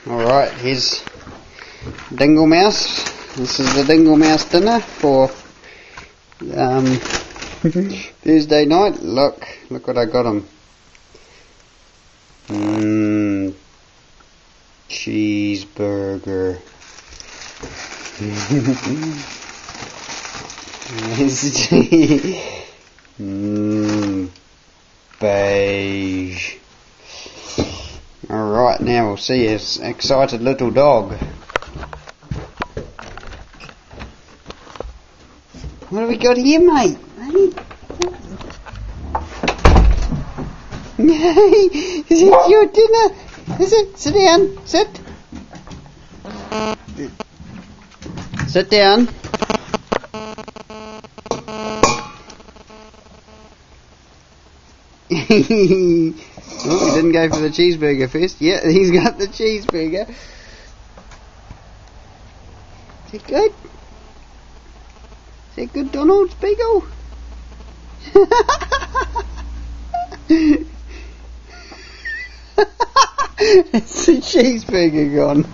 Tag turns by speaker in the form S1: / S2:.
S1: Alright, here's Dingle Mouse. This is the Dingle Mouse dinner for Thursday night. Look what I got him. Cheeseburger. Beige. Alright, now we'll see his excited little dog. What have we got here, mate? Hey, is it your dinner? Is it? Sit down. Sit. Sit down. Oh, he didn't go for the cheeseburger first. Yeah, he's got the cheeseburger. Is it good? Is it good, Donald Beagle? It's the cheeseburger gone.